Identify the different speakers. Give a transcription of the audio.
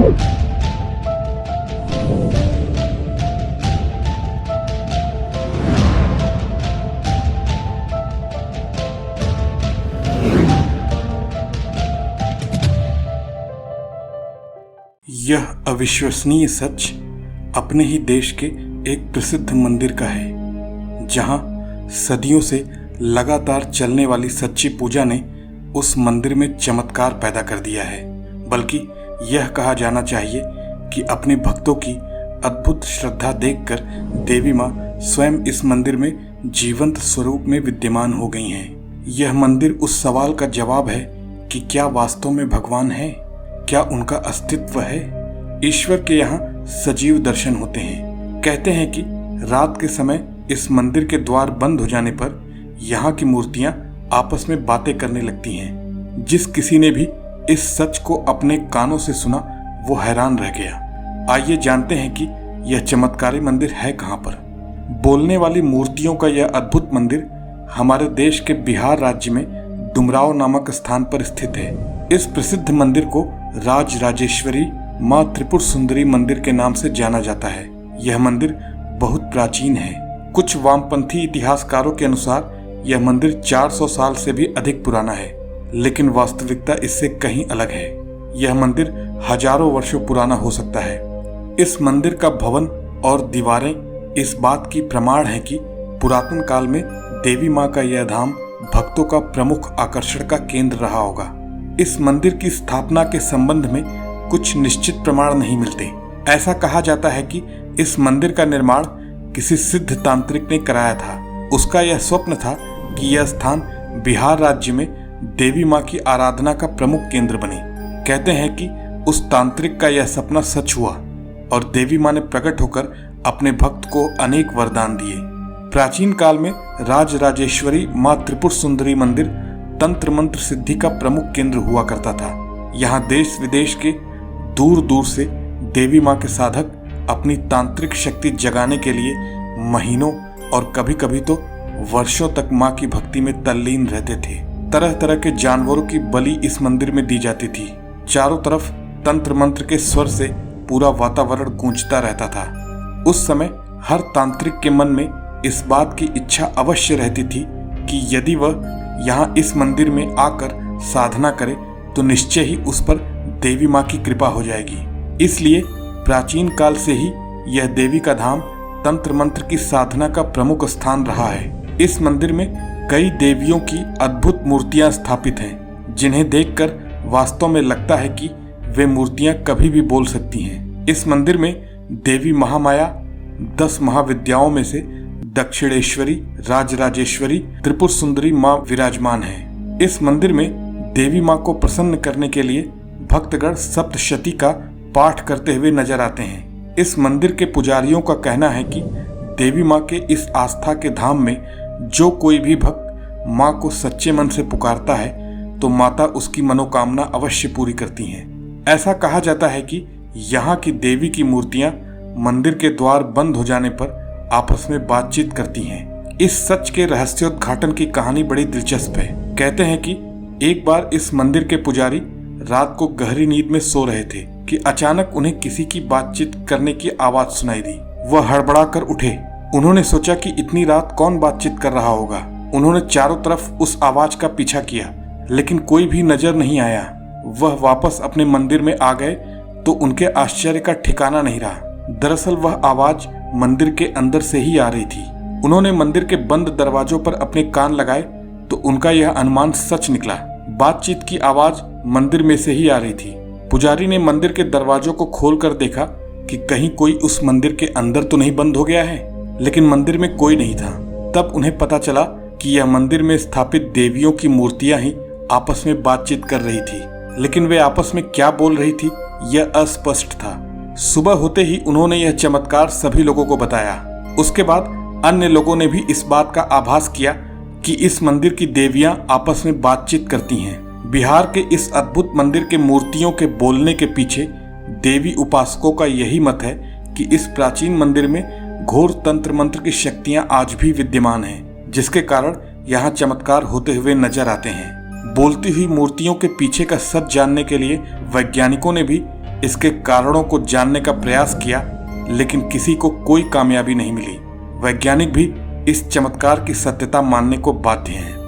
Speaker 1: यह अविश्वसनीय सच अपने ही देश के एक प्रसिद्ध मंदिर का है, जहां सदियों से लगातार चलने वाली सच्ची पूजा ने उस मंदिर में चमत्कार पैदा कर दिया है। बल्कि यह कहा जाना चाहिए कि अपने भक्तों की अद्भुत श्रद्धा देखकर देवी माँ स्वयं इस मंदिर में जीवंत स्वरूप में विद्यमान हो गई हैं। यह मंदिर उस सवाल का जवाब है कि क्या वास्तव में भगवान है, क्या उनका अस्तित्व है। ईश्वर के यहाँ सजीव दर्शन होते हैं। कहते हैं कि रात के समय इस मंदिर के द्वार बंद हो जाने पर यहाँ की मूर्तियां आपस में बातें करने लगती हैं। जिस किसी ने भी इस सच को अपने कानों से सुना वो हैरान रह गया। आइए जानते हैं कि यह चमत्कारी मंदिर है कहाँ पर। बोलने वाली मूर्तियों का यह अद्भुत मंदिर हमारे देश के बिहार राज्य में डुमराव नामक स्थान पर स्थित है। इस प्रसिद्ध मंदिर को राज राजेश्वरी माँ त्रिपुर सुंदरी मंदिर के नाम से जाना जाता है। यह मंदिर बहुत प्राचीन है। कुछ वामपंथी इतिहासकारों के अनुसार यह मंदिर 400 साल से भी अधिक पुराना है, लेकिन वास्तविकता इससे कहीं अलग है। यह मंदिर हजारों वर्षों पुराना हो सकता है। इस मंदिर का भवन और दीवारें इस बात की प्रमाण है कि पुरातन काल में देवी माँ का यह धाम भक्तों का प्रमुख आकर्षण का केंद्र रहा होगा। इस मंदिर की स्थापना के संबंध में कुछ निश्चित प्रमाण नहीं मिलते। ऐसा कहा जाता है कि इस मंदिर का निर्माण किसी सिद्ध तांत्रिक ने कराया था। उसका यह स्वप्न था कि यह स्थान बिहार राज्य में देवी माँ की आराधना का प्रमुख केंद्र बने। कहते हैं कि उस तांत्रिक का यह सपना सच हुआ और देवी माँ ने प्रकट होकर अपने भक्त को अनेक वरदान दिए। प्राचीन काल में राज राजेश्वरी माँ त्रिपुर सुंदरी मंदिर तंत्र मंत्र सिद्धि का प्रमुख केंद्र हुआ करता था। यहाँ देश विदेश के दूर दूर से देवी माँ के साधक अपनी तांत्रिक शक्ति जगाने के लिए महीनों और कभी कभी तो वर्षों तक माँ की भक्ति में तल्लीन रहते थे। तरह तरह के जानवरों की बलि इस मंदिर में दी जाती थी। चारों तरफ तंत्र मंत्र के स्वर से पूरा वातावरण गूंजता रहता था। उस समय हर तांत्रिक के मन में इस बात की इच्छा अवश्य रहती थी कि यदि वह यहाँ इस मंदिर में आकर साधना करे तो निश्चय ही उस पर देवी माँ की कृपा हो जाएगी। इसलिए प्राचीन काल से ही यह देवी का धाम तंत्र मंत्र की साधना का प्रमुख स्थान रहा है। इस मंदिर में कई देवियों की अद्भुत मूर्तियां स्थापित हैं, जिन्हें देखकर वास्तव में लगता है कि वे मूर्तियां कभी भी बोल सकती हैं। इस मंदिर में देवी महामाया 10 महाविद्याओं में से दक्षिणेश्वरी, राजराजेश्वरी, त्रिपुर सुंदरी माँ विराजमान है। इस मंदिर में देवी माँ को प्रसन्न करने के लिए भक्तगण सप्तशती का पाठ करते हुए नजर आते हैं। इस मंदिर के पुजारियों का कहना है कि देवी माँ के इस आस्था के धाम में जो कोई भी भक्त माँ को सच्चे मन से पुकारता है तो माता उसकी मनोकामना अवश्य पूरी करती हैं। ऐसा कहा जाता है कि यहाँ की देवी की मूर्तियाँ मंदिर के द्वार बंद हो जाने पर आपस में बातचीत करती हैं। इस सच के रहस्योद्घाटन की कहानी बड़ी दिलचस्प है। कहते हैं कि एक बार इस मंदिर के पुजारी रात को गहरी नींद में सो रहे थे कि अचानक उन्हें किसी की बातचीत करने की आवाज सुनाई दी। वह हड़बड़ा कर उठे। उन्होंने सोचा कि इतनी रात कौन बातचीत कर रहा होगा। उन्होंने चारों तरफ उस आवाज का पीछा किया, लेकिन कोई भी नजर नहीं आया। वह वापस अपने मंदिर में आ गए तो उनके आश्चर्य का ठिकाना नहीं रहा। दरअसल वह आवाज मंदिर के अंदर से ही आ रही थी। उन्होंने मंदिर के बंद दरवाजों पर अपने कान लगाए तो उनका यह अनुमान सच निकला। बातचीत की आवाज मंदिर में से ही आ रही थी। पुजारी ने मंदिर के दरवाजों को खोलकर देखा कि कहीं कोई उस मंदिर के अंदर तो नहीं बंद हो गया है, लेकिन मंदिर में कोई नहीं था। तब उन्हें पता चला कि यह मंदिर में स्थापित देवियों की मूर्तियां ही आपस में बातचीत कर रही थी, लेकिन वे आपस में क्या बोल रही थी यह अस्पष्ट था। सुबह होते ही उन्होंने यह चमत्कार सभी लोगों को बताया। उसके बाद अन्य लोगों ने भी इस बात का आभास किया कि इस मंदिर की देवियां आपस में बातचीत करती हैं। बिहार के इस अद्भुत मंदिर के मूर्तियों के बोलने के पीछे देवी उपासकों का यही मत है कि इस प्राचीन मंदिर में घोर तंत्र मंत्र की शक्तियां आज भी विद्यमान हैं, जिसके कारण यहाँ चमत्कार होते हुए नजर आते हैं। बोलती हुई मूर्तियों के पीछे का सच जानने के लिए वैज्ञानिकों ने भी इसके कारणों को जानने का प्रयास किया, लेकिन किसी को कोई कामयाबी नहीं मिली। वैज्ञानिक भी इस चमत्कार की सत्यता मानने को बाध्य हैं।